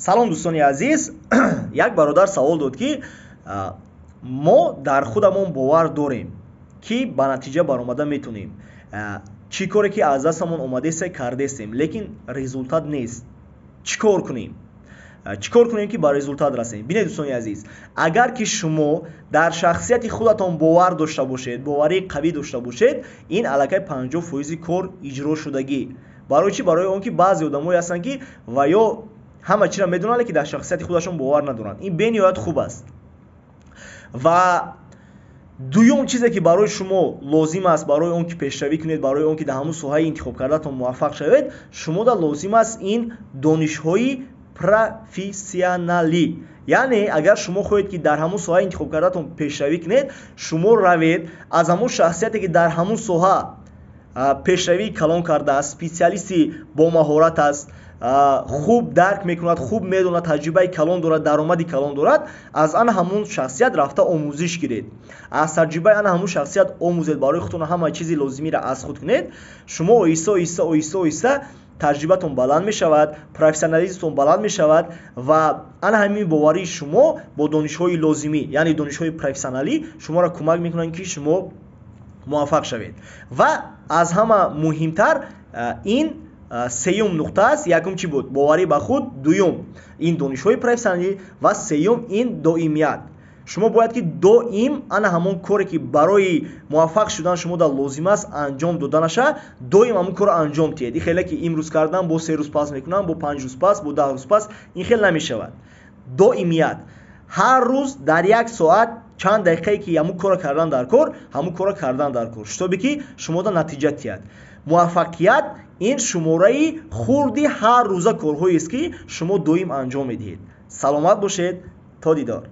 салом дӯстони азиз. Як бародар савол дод ки мо дар худамон бовар дорем ки ба натиҷа баромада метонем. Чӣ коре ки аз дастамон омадеса кардестем, лекин результат нест. Чӣ кор кунем? Чӣ кор кунем ки ба результат расем? Бинед дӯстони азиз, агар ки шумо дар шахсияти худатон бовар дошта бошед, боварии қавӣ дошта бошед, ин аллакай 50% кор иҷро шудагӣ. барои чӣ? Барои он ки баъзе одамое ҳастанд ки ва ё ҳама чиро медонанд, лекин дар шахсияти худашон бовар надоранд. Ин бениҳоят хуб аст. ва дуюм чизе ки барои шумо лозим аст, барои он ки пешравӣ кунед, барои он ки дар ҳамун соҳаи интихоб кардаатон муваффақ шавед, шумо дар лозим аст ин донишҳои профессионалӣ. яъне агар шумо хоҳед ки дар ҳамун соҳаи интихоб кардаатон пешравӣ кунед, шумо равед аз ҳамун шахсияте ки дар ҳамун соҳа пешравии калон кардааст, специалисти бо маҳорат аст, хуб дарк мекунад, хуб медонад, таҷрибаи калон дорад, даромади калон дорад, аз ана ҳамун шахсият рафта омӯзиш гиред. аз таҷрибаи ана ҳамун шахсият омӯзед, барои худтон ҳама чизи лозимиро аз худ кунед. шумо оҳиста таҷрибатон баланд мешавад, профессионализмтон баланд мешавад ва ана ҳамин боварии шумо бо донишҳои лозимӣ, яъне донишҳои профессионалӣ шуморо кӯмак мекунанд ки шумо муваффақ шавед. ва аз ҳама муҳимтар ин сеюм нуқта аст. Якум чӣ буд? Боварӣ ба худ. Дуюм ин донишҳои профессионалӣ ва сеюм ин доимият. шумо бояд ки доим ана ҳамон коре ки барои муваффақ шудан шумо дар лозим аст анҷом доданаша, доим ҳамон корро анҷом диҳед. ин хеле ки имрӯз кардан бо 3 рӯз пас мекунам, бо 5 рӯз пас, бо 10 рӯз пас, ин хел намешавад. доимият. ҳар рӯз дар 1 соат чанд дақиқае ки ҳамон корро кардан дар кор, ҳамон корро кардан дар кор, шутобе ки шумо дар натиҷа тиҳад. муваффақият ин шумораи хурди ҳар рӯза корҳоест ки шумо доим анҷом медиҳед. саломат бошед. то дидор.